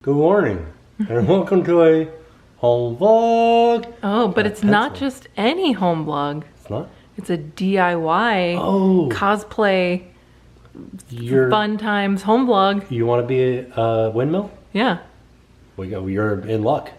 Good morning, and welcome to a home vlog. Oh, but it's not just any home vlog. It's not? It's a DIY cosplay fun times home vlog. You want to be a windmill? Yeah. You're in luck.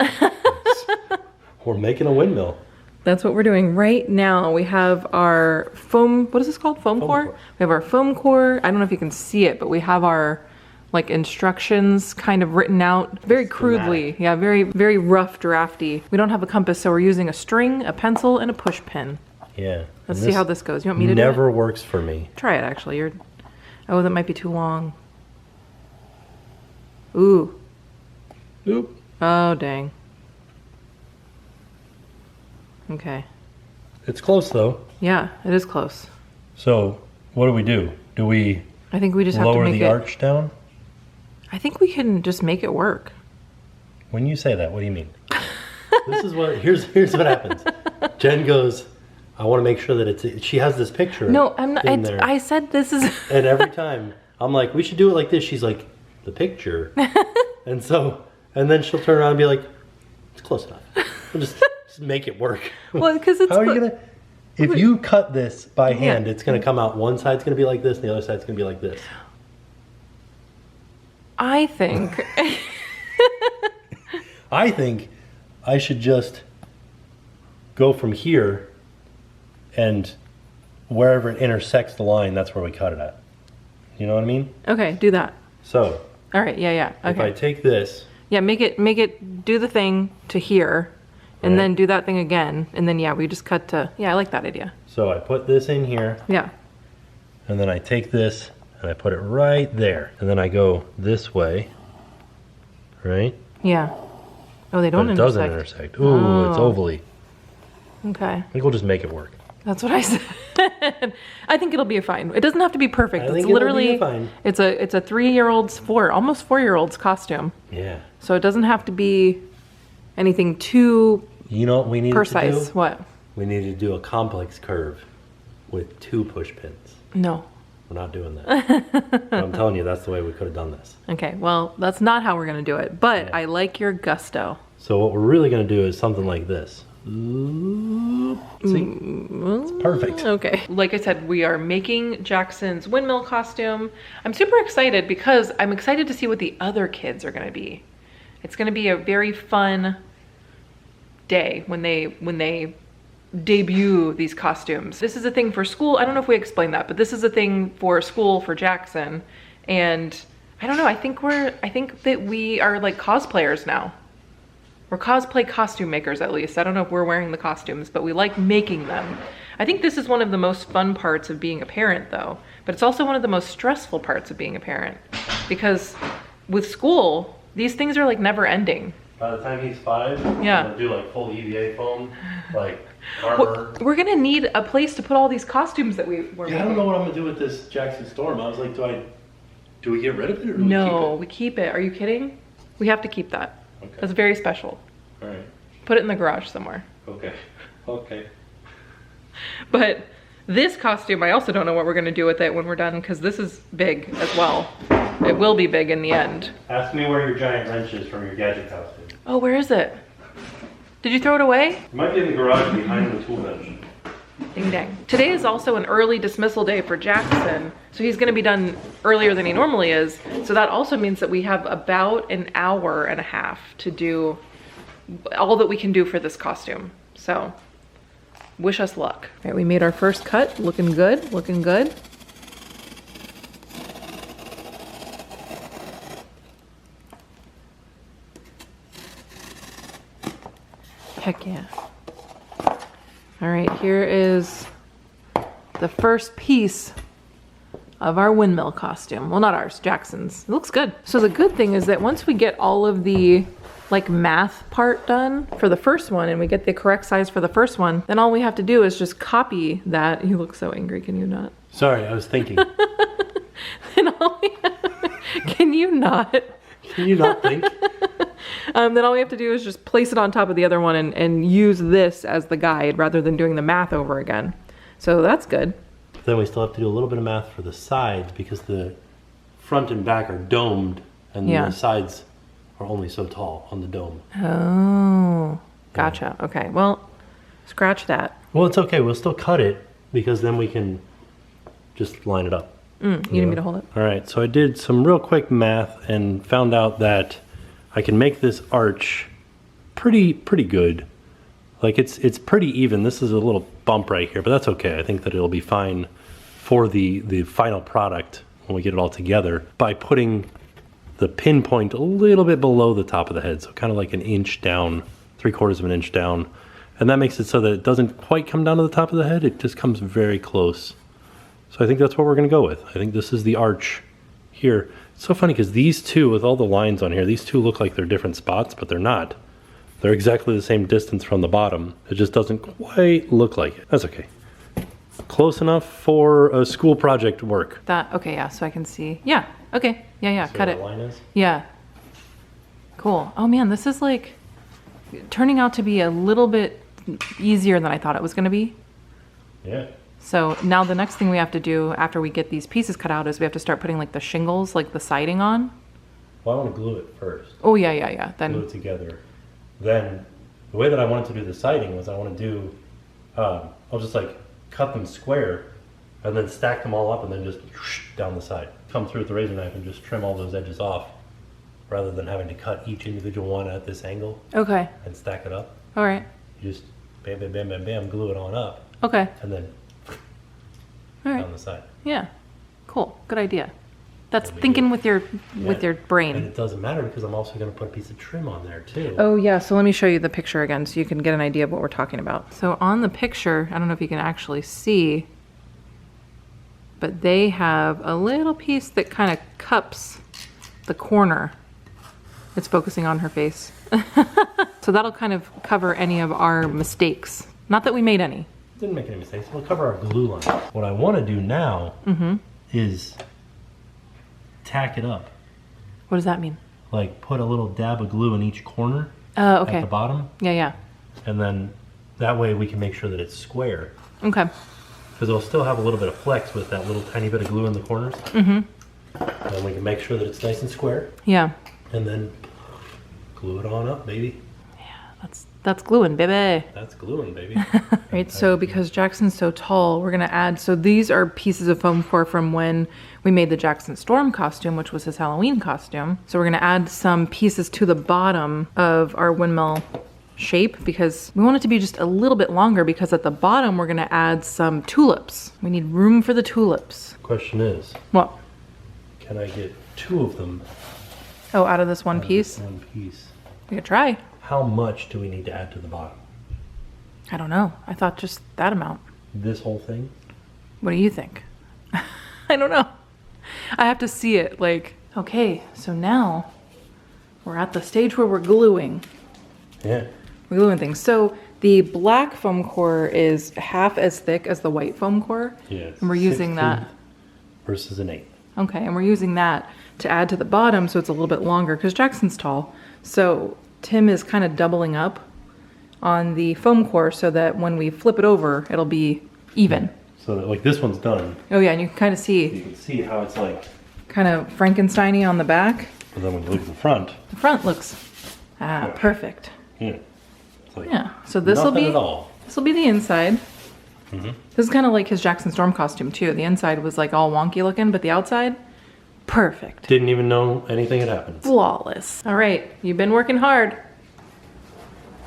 We're making a windmill. That's what we're doing right now. We have our foam, what is this called? Foam core? We have our foam core. I don't know if you can see it, but we have our like instructions kind of written out very crudely. Yeah, very, very rough drafty. We don't have a compass, so we're using a string, a pencil, and a push pin. Yeah. Let's see how this goes. You want me to do it? Never works for me. Try it actually. Oh, that might be too long. Ooh. Oop. Oh, dang. Okay. It's close though. Yeah, it is close. So, what do? Do we I think we just have to lower make the arch down? I think we can just make it work. When you say that, what do you mean? Here's what happens. Jen goes, I want to make sure that she has this picture. No, I'm not. I said this is. And every time I'm like, we should do it like this. She's like, the picture. and then she'll turn around and be like, it's close enough. We'll just make it work. Well, because it's. How are you gonna? If you cut this by hand, it's gonna come out. One side's gonna be like this, and the other side's gonna be like this. I think. I think I should just go from here, and wherever it intersects the line, that's where we cut it at. You know what I mean? Okay, do that. So. All right. Yeah. Okay. If I take this. Yeah, make it do the thing to here, and then do that thing again, and then we just cut to. Yeah, I like that idea. So I put this in here. Yeah. And then I take this and I put it right there, and then I go this way, right? Yeah. Oh, they don't but it doesn't intersect. Ooh, it's ovally. Okay. I think we'll just make it work. That's what I said. I think it'll be fine. It doesn't have to be perfect. I think it's literally it'll be fine. It's a 3-year-old's almost 4-year-old's costume. Yeah. So it doesn't have to be anything too You know what we need precise. to do? What? We need to do a complex curve with 2 push pins. No. We're not doing that. I'm telling you, that's the way we could have done this. Okay, well, that's not how we're gonna do it, but I like your gusto. So what we're really gonna do is something like this. See? It's perfect. Okay. Like I said, we are making Jackson's windmill costume. I'm super excited because I'm excited to see what the other kids are gonna be. It's gonna be a very fun day when they debut these costumes. This is a thing for school. I don't know if we explained that, but this is a thing for school for Jackson. And I don't know, I think that we are like cosplayers now. We're cosplay costume makers, at least. I don't know if we're wearing the costumes, but we like making them. I think this is one of the most fun parts of being a parent though, but it's also one of the most stressful parts of being a parent, because with school, these things are like never ending. By the time he's 5, yeah, we'll do like full EVA foam, like armor. We're gonna need a place to put all these costumes that we're making. I don't know what I'm gonna do with this Jackson Storm. I was like, do we get rid of it or do we keep it? We keep it. Are you kidding? We have to keep that. Okay. That's very special. All right. Put it in the garage somewhere. Okay. Okay. But this costume, I also don't know what we're gonna do with it when we're done, because this is big as well. It will be big in the end. Ask me where your giant wrench is from your gadget costume. Oh, where is it? Did you throw it away? It might be in the garage behind the tool bench. Ding dang. Today is also an early dismissal day for Jackson, so he's gonna be done earlier than he normally is. So that also means that we have about an hour and a half to do all that we can do for this costume. So wish us luck. All right, we made our first cut. Looking good, looking good. Heck yeah. All right, here is the first piece of our windmill costume. Well, not ours, Jackson's. It looks good. So the good thing is that once we get all of the like math part done for the first one and we get the correct size for the first one, then all we have to do is just copy that. You look so angry, can you not? Sorry, I was thinking. Can you not? Can you not think? Then all we have to do is just place it on top of the other one and use this as the guide rather than doing the math over again. So that's good. Then we still have to do a little bit of math for the sides because the front and back are domed and the sides are only so tall on the dome. Oh, gotcha. Okay, well, scratch that. Well, it's okay. We'll still cut it because then we can just line it up. You need me to hold it? All right, so I did some real quick math and found out that I can make this arch pretty good. Like it's pretty even. This is a little bump right here, but that's okay. I think that it'll be fine for the final product when we get it all together by putting the pinpoint a little bit below the top of the head. So kind of like an inch down, 3/4 of an inch down. And that makes it so that it doesn't quite come down to the top of the head. It just comes very close. So I think that's what we're gonna go with. I think this is the arch here. It's so funny because these two, with all the lines on here, these two look like they're different spots, but they're not. They're exactly the same distance from the bottom. It just doesn't quite look like it. That's okay. Close enough for a school project work. Okay, yeah, so I can see. Yeah, okay, yeah, See cut where it. the line is? Yeah. Cool. Oh man, this is like turning out to be a little bit easier than I thought it was gonna be. Yeah. So now the next thing we have to do after we get these pieces cut out is we have to start putting like the shingles, like the siding on. Well, I want to glue it first. Oh yeah. Glue Then it together. Then the way that I wanted to do the siding was I want to do, I'll just like cut them square and then stack them all up and then just down the side. Come through with the razor knife and just trim all those edges off rather than having to cut each individual one at this angle okay. and stack it up. All right. You just bam, bam, bam, bam, bam, glue it on up Okay. and then All right. down the side. Yeah. Cool. Good idea. That's That'll be thinking good. with your And brain. it doesn't matter because I'm also going to put a piece of trim on there too. Oh yeah, so let me show you the picture again so you can get an idea of what we're talking about. So on the picture, I don't know if you can actually see, but they have a little piece that kind of cups the corner. It's focusing on her face. So that'll kind of cover any of our mistakes. Not that we made any. Didn't make any mistakes. We'll cover our glue line. What I want to do now is tack it up. What does that mean? Like put a little dab of glue in each corner Okay. at the bottom, Yeah. and then that way we can make sure that it's square. Okay. Because it'll still have a little bit of flex with that little tiny bit of glue in the corners. And we can make sure that it's nice and square, Yeah. and then glue it on up, baby. That's gluing, baby. That's gluing, baby. Right, so because Jackson's so tall, we're gonna add, so these are pieces of foam core from when we made the Jackson Storm costume, which was his Halloween costume. So we're gonna add some pieces to the bottom of our windmill shape because we want it to be just a little bit longer because at the bottom we're gonna add some tulips. We need room for the tulips. Question is, What? can I get 2 of them Oh, out of this one out of piece? this one piece? We could try. How much do we need to add to the bottom? I don't know. I thought just that amount. This whole thing? What do you think? I don't know. I have to see it. Like, okay, so now we're at the stage where we're gluing. Yeah. We're gluing things. So the black foam core is half as thick as the white foam core. Yes. And we're using that. Versus an 1/8. Okay, and we're using that to add to the bottom so it's a little bit longer because Jackson's tall. So Tim is kind of doubling up on the foam core so that when we flip it over, it'll be even. So that, like, this one's done. Oh yeah, and you can kind of see You can see how it's like, kind of Frankenstein-y on the back. but then when you look at the front, The front looks perfect. yeah, it's like Yeah, so this will nothing be at all. this will be the inside. This is kind of like his Jackson Storm costume too. The inside was like all wonky looking, but the outside, perfect. Didn't even know anything had happened. Flawless. All right, you've been working hard.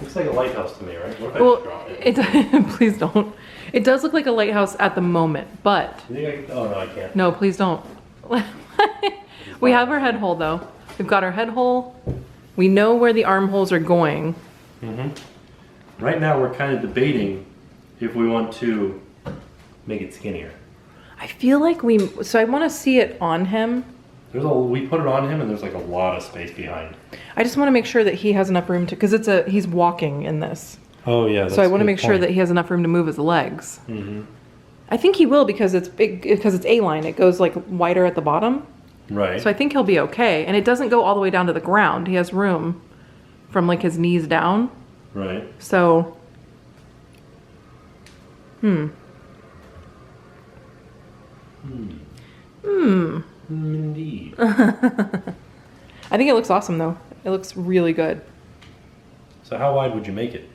Looks like a lighthouse to me, right? What if I Well, just drop it? it please don't. It does look like a lighthouse at the moment, but You think I can, oh no, I can't. no, please don't. We have our head hole though. We've got our head hole. We know where the armholes are going. Right now we're kind of debating if we want to make it skinnier. I feel like so I want to see it on him. We put it on him and there's like a lot of space behind. I just want to make sure that he has enough room to, because he's walking in this. Oh yeah. So I want to make sure that he has enough room to move his legs. I think he will because it's big, because it's A-line. It goes like wider at the bottom. Right. So I think he'll be okay. And it doesn't go all the way down to the ground. He has room from like his knees down. Right. So, Indeed. I think it looks awesome though. It looks really good. So how wide would you make it?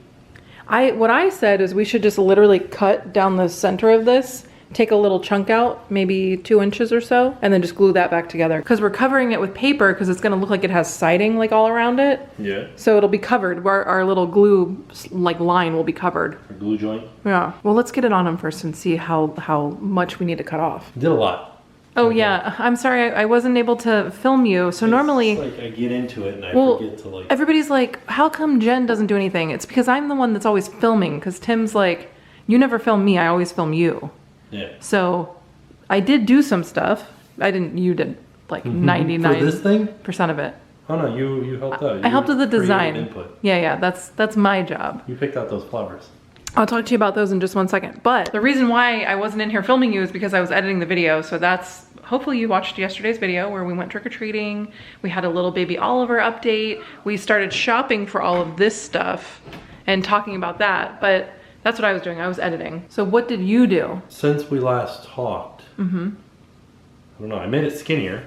What I said is we should just literally cut down the center of this, take a little chunk out, maybe 2 inches or so, and then just glue that back together. Because we're covering it with paper because it's gonna look like it has siding like all around it. Yeah. So it'll be covered, our little glue like line will be covered. A glue joint? Yeah. Well, let's get it on them first and see how much we need to cut off. You did a lot. Oh Okay. yeah, I'm sorry, I wasn't able to film you. So normally, It's like I get into it and I well, forget to like. everybody's like, how come Jen doesn't do anything? It's because I'm the one that's always filming, because Tim's like, you never film me, I always film you. Yeah. So I did do some stuff. You did like 99% For this thing? of it. Oh no, you helped out. I helped with the Creative design. Input. Yeah, that's my job. You picked out those flowers. I'll talk to you about those in just one second. But the reason why I wasn't in here filming you is because I was editing the video. So that's, hopefully you watched yesterday's video where we went trick-or-treating. We had a little baby Oliver update. We started shopping for all of this stuff and talking about that. But that's what I was doing, I was editing. So what did you do? Since we last talked, I don't know, I made it skinnier.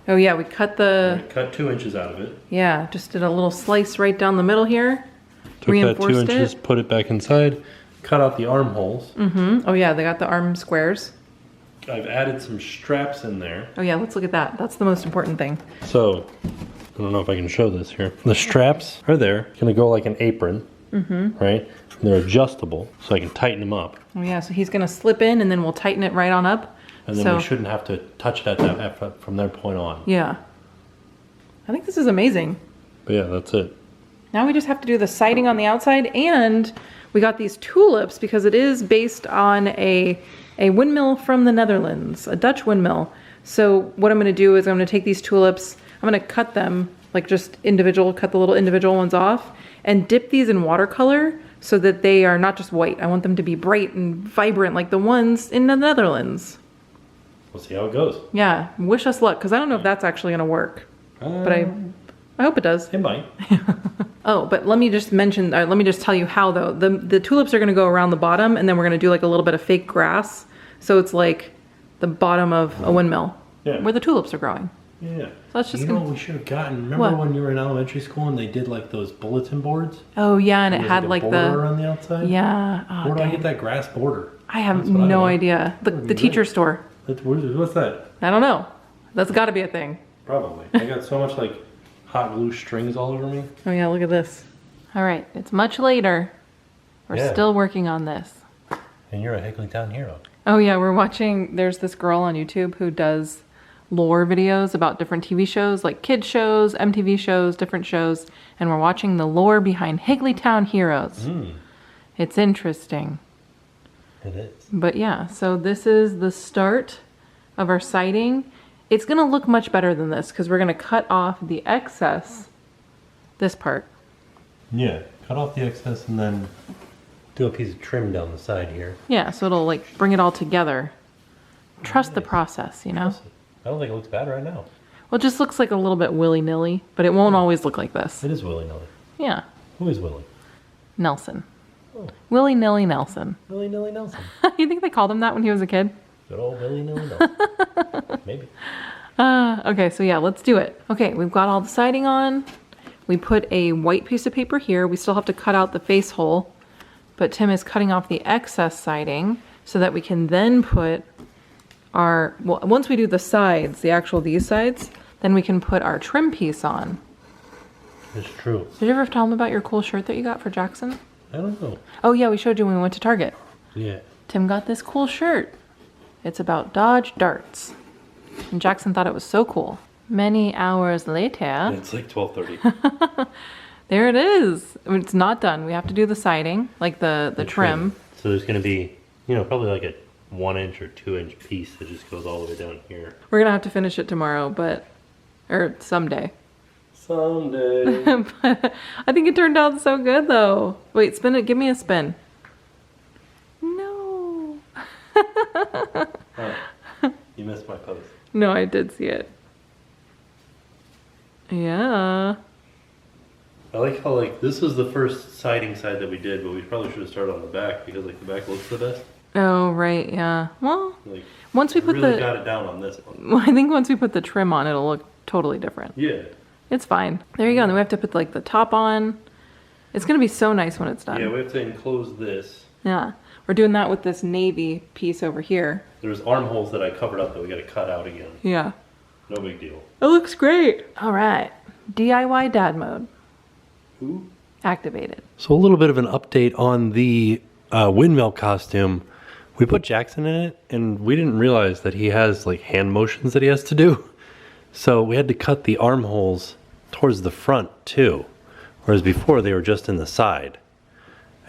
Oh yeah, we cut I cut 2 inches out of it. yeah, just did a little slice right down the middle here. Took that 2 Reinforced inches, it. put it back inside, cut out the armholes. Oh yeah, they got the arm squares. I've added some straps in there. Oh yeah, let's look at that. That's the most important thing. So, I don't know if I can show this here. The straps are there. It's gonna go like an apron, right? And they're adjustable, so I can tighten them up. Oh yeah, so he's gonna slip in and then we'll tighten it right on up. And then we shouldn't have to touch that from that point on. Yeah. I think this is amazing. But yeah, that's it. Now we just have to do the siding on the outside, and we got these tulips because it is based on a windmill from the Netherlands, a Dutch windmill. So what I'm gonna do is I'm gonna take these tulips, I'm gonna cut them like just individual, cut the little individual ones off, and dip these in watercolor so that they are not just white. I want them to be bright and vibrant like the ones in the Netherlands. We'll see how it goes. Yeah, wish us luck, because I don't know if that's actually gonna work. But I hope it does. It might. Oh, but let me just mention, let me just tell you how though. The tulips are gonna go around the bottom, and then we're gonna do like a little bit of fake grass. So it's like the bottom of a windmill where the tulips are growing. Yeah. So that's just you know what we should have gotten? Remember when you were in elementary school and they did like those bulletin boards? Oh yeah, and it There was, had a like border on the outside? yeah. Oh, Where do I dang. get that grass border? I have That's what I no want. idea. The That'd be teacher great. store. What's that? I don't know. That's got to be a thing. Probably. I got so much like hot glue strings all over me. Oh yeah, look at this. All right, it's much later. We're Yeah. still working on this. And you're a Higglytown hero. Oh yeah, we're watching, there's this girl on YouTube who does lore videos about different TV shows, like kids shows, MTV shows, different shows, and we're watching the lore behind Higglytown Heroes. It's interesting. It is. But yeah, so this is the start of our siding. It's gonna look much better than this because we're gonna cut off the excess, this part. Yeah. Cut off the excess and then do a piece of trim down the side here. Yeah, so it'll like bring it all together. Trust the process, you know? I don't think it looks bad right now. Well, it just looks like a little bit willy-nilly, but it won't always look like this. It is willy-nilly. Yeah, Who is Willie? Nelson. Oh. Willy-nilly Nelson. Willy-nilly Nelson. You think they called him that when he was a kid? Good old Willy-nilly Nelson. Maybe. Okay, so yeah, let's do it. Okay, we've got all the siding on. We put a white piece of paper here. We still have to cut out the face hole, but Tim is cutting off the excess siding so that we can then put our, well, once we do the sides, these sides, then we can put our trim piece on. It's true. Did you ever tell him about your cool shirt that you got for Jackson? I don't know. Oh yeah, we showed you when we went to Target. Yeah. Tim got this cool shirt. It's about Dodge darts. And Jackson thought it was so cool. Many hours later, It's like 12:30. there it is. It's not done. We have to do the siding, like the trim. So there's going to be, probably like a 1 inch or 2 inch piece that just goes all the way down here. We're gonna have to finish it tomorrow, or someday. Someday. But I think it turned out so good though. Wait, spin it. Give me a spin. No. Oh, you missed my pose. No, I did see it. Yeah. I like how this was the first siding side that we did, but we probably should have started on the back because the back looks the best. Oh, right. Yeah. Well, once we put really got it down on this one. well, I think once we put the trim on, it'll look totally different. Yeah. It's fine. There you go. And then we have to put like the top on. It's gonna be so nice when it's done. Yeah, we have to enclose this. Yeah. We're doing that with this navy piece over here. There's armholes that I covered up that we gotta cut out again. Yeah. No big deal. It looks great. All right. DIY dad mode. Ooh. Activated. So a little bit of an update on the windmill costume. We put Jackson in it and we didn't realize that he has like hand motions that he has to do. So we had to cut the armholes towards the front too. Whereas before they were just in the side.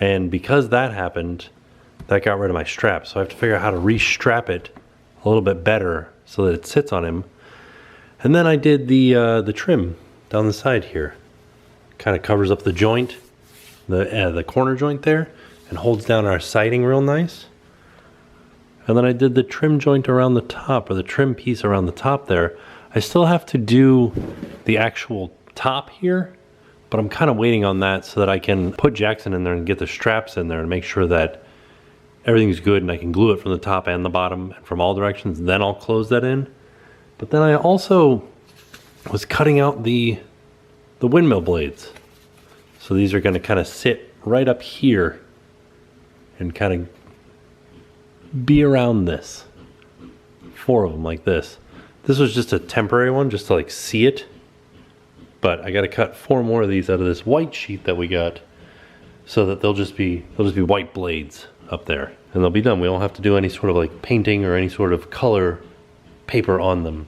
And because that happened, that got rid of my strap. So I have to figure out how to re-strap it a little bit better so that it sits on him. And then I did the trim down the side here. Kind of covers up the joint, the corner joint there, and holds down our siding real nice. And then I did the trim joint around the top, or the trim piece around the top there. I still have to do the actual top here, but I'm kind of waiting on that so that I can put Jackson in there and get the straps in there and make sure that everything's good and I can glue it from the top and the bottom and from all directions. Then I'll close that in. But then I also was cutting out the windmill blades. So these are going to kind of sit right up here and kind of be around this. 4 of them like this. This was just a temporary one just to like see it. But I got to cut 4 more of these out of this white sheet that we got so that they'll just be white blades up there and they'll be done. We don't have to do any sort of like painting or any sort of color paper on them.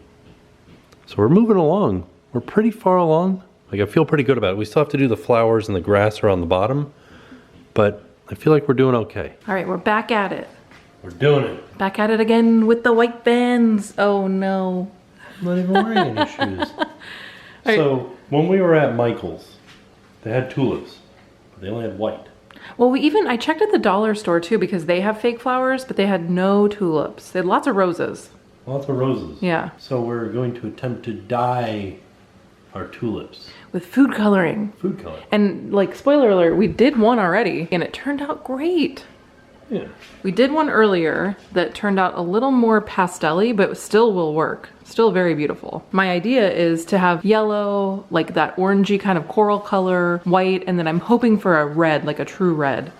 So we're moving along. We're pretty far along. Like I feel pretty good about it. We still have to do the flowers and the grass around the bottom, but I feel like we're doing okay. All right, we're back at it. We're doing it. Back at it again with the white bands. Oh no. I'm not even wearing any shoes. So when we were at Michael's, they had tulips, but they only had white. Well, I checked at the dollar store too because they have fake flowers, but they had no tulips. They had lots of roses. Lots of roses. Yeah. So we're going to attempt to dye our tulips. With food coloring. Food color. And like, spoiler alert, we did one already and it turned out great. Yeah. We did one earlier that turned out a little more pastel-y, but still will work. Still very beautiful. My idea is to have yellow, like that orangey kind of coral color, white, and then I'm hoping for a red, like a true red.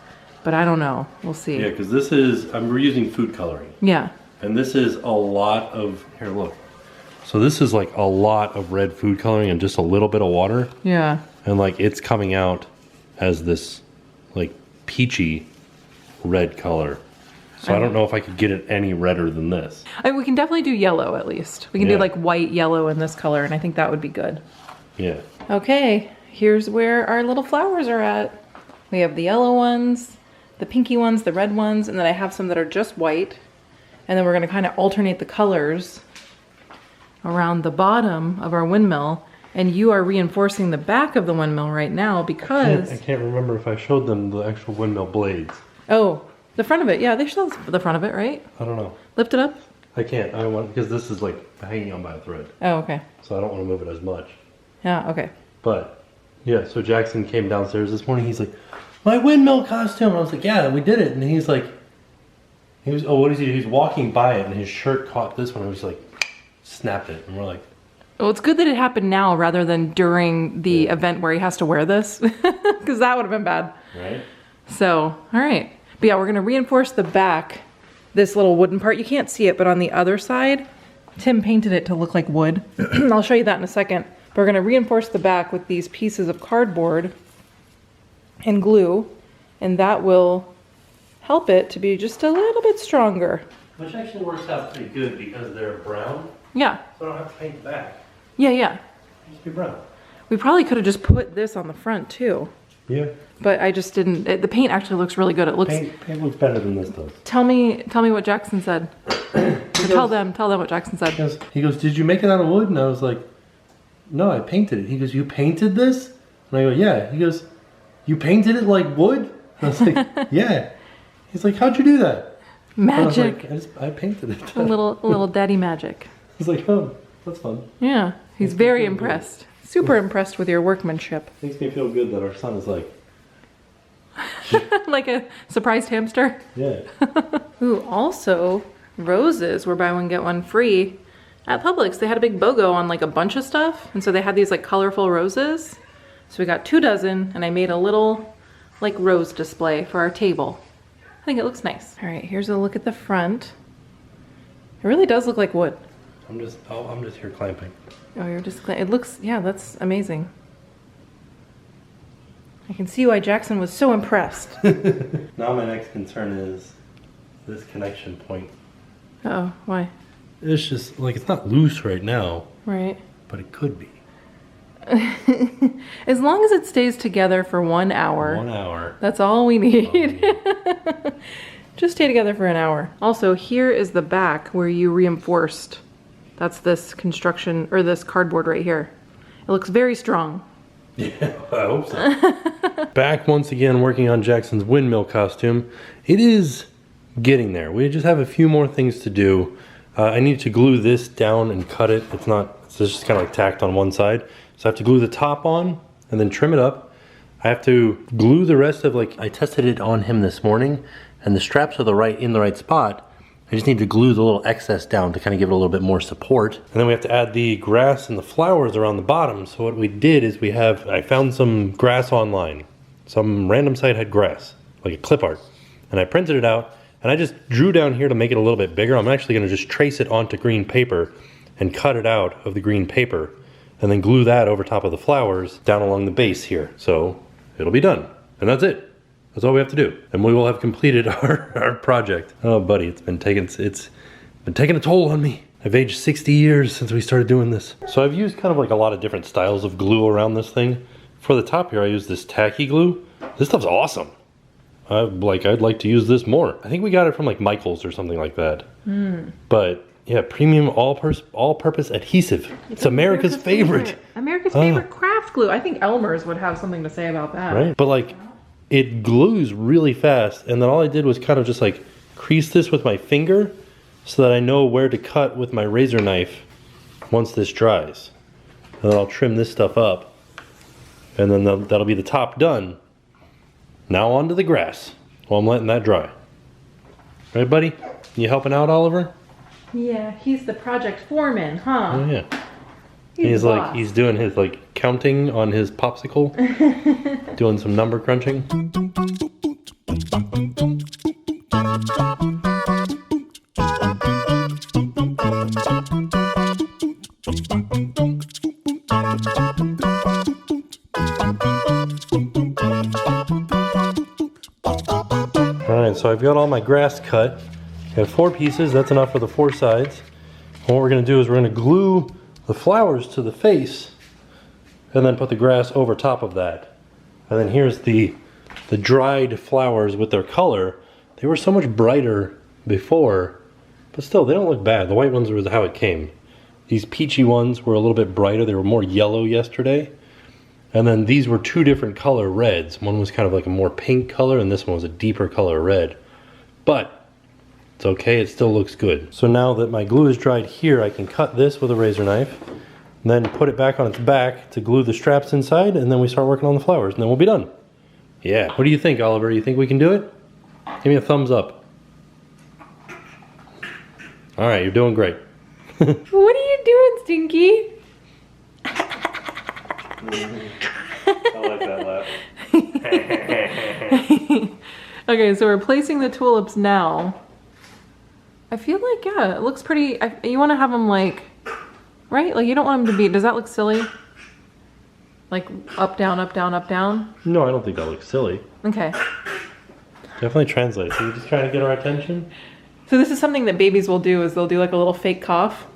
But I don't know. We'll see. Yeah, because we're using food coloring. Yeah. And this is a lot of, here look. So this is like a lot of red food coloring and just a little bit of water. Yeah. And like it's coming out as this like peachy red color. So I don't know if I could get it any redder than this. We can definitely do yellow at least. We can do like white, yellow, and this color, and I think that would be good. Yeah. Okay, here's where our little flowers are at. We have the yellow ones, the pinky ones, the red ones, and then I have some that are just white. And then we're gonna kind of alternate the colors around the bottom of our windmill. And you are reinforcing the back of the windmill right now because... I can't remember if I showed them the actual windmill blades. Oh, the front of it. Yeah, they show the front of it, right? I don't know. Lift it up. I can't. Because this is like hanging on by a thread. Oh, okay. So I don't want to move it as much. Yeah, okay. But yeah, so Jackson came downstairs this morning. He's like, my windmill costume. And I was like, yeah, we did it. And he's like, what is he? He's walking by it and his shirt caught this one and he was like, snapped it. And we're like, well, it's good that it happened now rather than during the event where he has to wear this, because that would have been bad. Right. So, all right. But yeah, we're going to reinforce the back, this little wooden part. You can't see it, but on the other side, Tim painted it to look like wood. I'll show you that in a second. But we're going to reinforce the back with these pieces of cardboard and glue, and that will help it to be just a little bit stronger. Which actually works out pretty good because they're brown. Yeah. So I don't have to paint the back. Yeah, yeah. Just be brown. We probably could have just put this on the front too. Yeah. But I just didn't. The paint actually looks really good. It looks. Paint looks better than this does. Tell me what Jackson said. Tell them what Jackson said. He goes, did you make it out of wood? And I was like, no, I painted it. He goes, you painted this? And I go, yeah. He goes, you painted it like wood? And I was like, yeah. He's like, how'd you do that? Magic. I was like, I painted it. a little daddy magic. He's like, oh, that's fun. Yeah, he's very impressed. Super impressed with your workmanship. Makes me feel good that our son is like... like a surprised hamster? Yeah. Ooh, also, roses were buy one, get one free At Publix, they had a big BOGO on like a bunch of stuff. And so they had these like colorful roses. So we got 2 dozen and I made a little like rose display for our table. I think it looks nice. All right, here's a look at the front. It really does look like wood. I'm just here clamping. Oh, you're just, it looks, yeah, that's amazing. I can see why Jackson was so impressed. Now my next concern is this connection point. Uh-oh, why? It's just, like, it's not loose right now. Right. But it could be. As long as it stays together for 1 hour. 1 hour. That's all we need. Just stay together for an hour. Also, here is the back where you reinforced. That's this construction, or this cardboard right here. It looks very strong. Yeah, I hope so. Back once again working on Jackson's windmill costume. It is getting there. We just have a few more things to do. I need to glue this down and cut it. It's just kind of like tacked on one side. So I have to glue the top on and then trim it up. I have to glue the rest of, like, I tested it on him this morning and the straps are in the right spot. I just need to glue the little excess down to kind of give it a little bit more support. And then we have to add the grass and the flowers around the bottom. So what we did is I found some grass online. Some random site had grass, like a clip art. And I printed it out and I just drew down here to make it a little bit bigger. I'm actually gonna just trace it onto green paper and cut it out of the green paper and then glue that over top of the flowers down along the base here. So it'll be done. And that's it. That's all we have to do. And we will have completed our project. Oh, buddy, it's been taking a toll on me. I've aged 60 years since we started doing this. So I've used kind of like a lot of different styles of glue around this thing. For the top here, I use this tacky glue. This stuff's awesome. I'd like to use this more. I think we got it from like Michael's or something like that. But yeah, premium all-purpose adhesive. It's America's favorite. America's favorite craft glue. I think Elmer's would have something to say about that. Right, but like, it glues really fast, and then all I did was kind of just like crease this with my finger so that I know where to cut with my razor knife once this dries. And then I'll trim this stuff up, and then that'll be the top done. Now on to the grass while I'm letting that dry. Right, buddy? You helping out, Oliver? Yeah, he's the project foreman, huh? Oh, yeah. He's doing his like counting on his popsicle, doing some number crunching. All right, so I've got all my grass cut. I have 4 pieces. That's enough for the 4 sides. And what we're going to do is we're going to glue the flowers to the face and then put the grass over top of that. And then here's the dried flowers with their color. They were so much brighter before, but still they don't look bad. The white ones were how it came. These peachy ones were a little bit brighter. They were more yellow yesterday. And then these were 2 different color reds. One was kind of like a more pink color and this one was a deeper color red. But it's okay, it still looks good. So now that my glue is dried here, I can cut this with a razor knife, and then put it back on its back to glue the straps inside, and then we start working on the flowers, and then we'll be done. Yeah, what do you think, Oliver? You think we can do it? Give me a thumbs up. All right, you're doing great. What are you doing, Stinky? I like that laugh. Okay, so we're placing the tulips now. I feel like, yeah, it looks pretty, you want to have them like, right? Like you don't want them to be, does that look silly? Like up, down, up, down, up, down? No, I don't think that looks silly. Okay. Definitely translates. So you're just trying to get our attention? So this is something that babies will do, is they'll do like a little fake cough.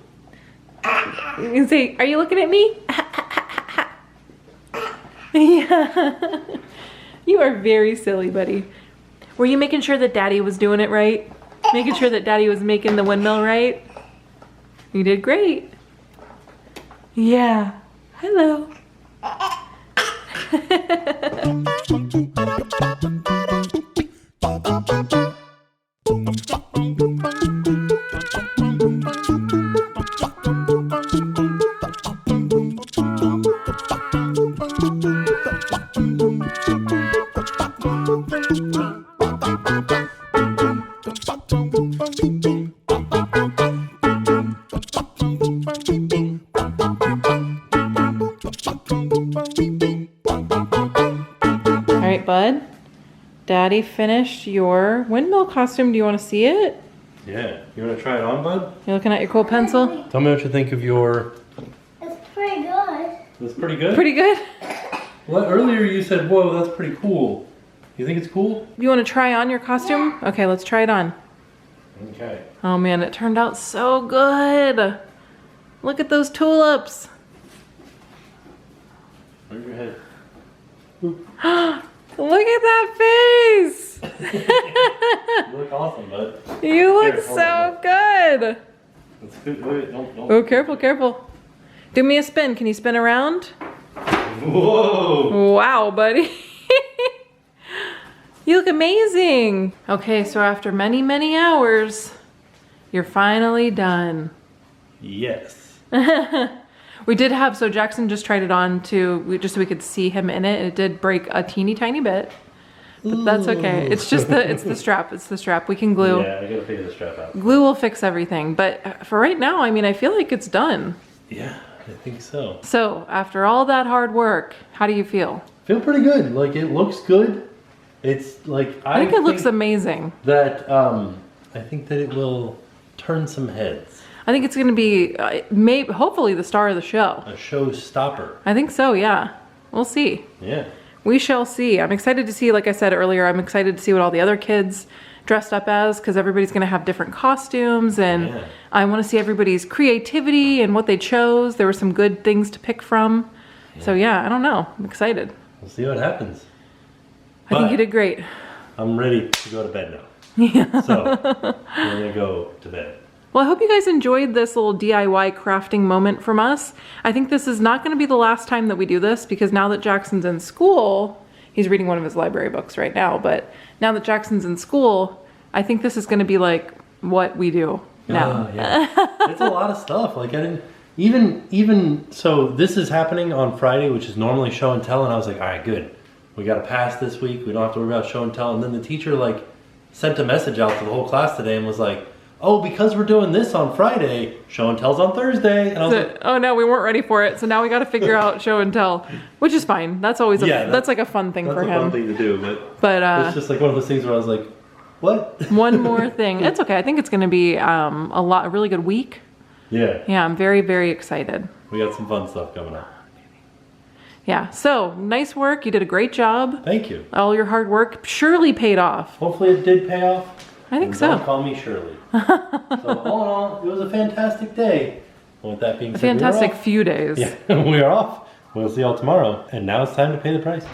You can say, are you looking at me? Yeah. You are very silly, buddy. Were you making sure that Daddy was doing it right? Making sure that Daddy was making the windmill right? You did great. Yeah. Hello. right, bud. Daddy finished your windmill costume. Do you want to see it? Yeah. You want to try it on, bud? You looking at your cool pencil? Tell me what you think of your... It's pretty good. It's pretty good? Pretty good? Well, earlier you said, whoa, that's pretty cool. You think it's cool? You want to try on your costume? Okay, let's try it on. Okay. Oh man, it turned out so good. Look at those tulips. Where's your head? Look at that face. You look awesome, bud. You look Here, hold so on. good. That's good. Wait, don't. Oh, careful, careful. Do me a spin. Can you spin around? Whoa. Wow, buddy. You look amazing. Okay, so after many, many hours, you're finally done. Yes. We did have, so Jackson just tried it on just so we could see him in it. It did break a teeny tiny bit, but that's okay. It's just it's the strap. It's the strap. We can glue. Yeah, I gotta figure the strap out. Glue will fix everything. But for right now, I mean, I feel like it's done. Yeah, I think so. So after all that hard work, how do you feel? Feel pretty good. Like it looks good. It's like I think it looks amazing. That I think that it will turn some heads. I think it's going to be hopefully the star of the show. A showstopper. I think so, yeah. We'll see. Yeah. We shall see. I'm excited to see, like I said earlier, I'm excited to see what all the other kids dressed up as, because everybody's going to have different costumes, and Yeah. I want to see everybody's creativity and what they chose. There were some good things to pick from. Yeah. So yeah, I don't know. I'm excited. We'll see what happens. I think But you did great. I'm ready to go to bed now. Yeah. So we're gonna go to bed. Well, I hope you guys enjoyed this little DIY crafting moment from us. I think this is not going to be the last time that we do this, because now that Jackson's in school, he's reading one of his library books right now, but now that Jackson's in school, I think this is going to be like what we do now. Yeah. It's a lot of stuff. Like I didn't even so this is happening on Friday, which is normally show and tell, and I was like, all right, good. We got to pass this week. We don't have to worry about show and tell. And then the teacher like sent a message out to the whole class today and was like, oh, because we're doing this on Friday, show and tell's on Thursday. And I was like, Oh no, we weren't ready for it. So now we got to figure out show and tell, which is fine. That's always that's like a fun thing for that's a him. fun thing to do, But it's just like one of those things where I was like, what? one more thing. It's okay. I think it's going to be a really good week. Yeah. Yeah, I'm very, very excited. We got some fun stuff coming up. Yeah, so nice work. You did a great job. Thank you. All your hard work surely paid off. Hopefully it did pay off. I think And so. Don't call me Shirley. So all in all, it was a fantastic day. And with that being said, Fantastic we are off. few days. Yeah, we are off. We'll see y'all tomorrow. And now it's time to pay the price.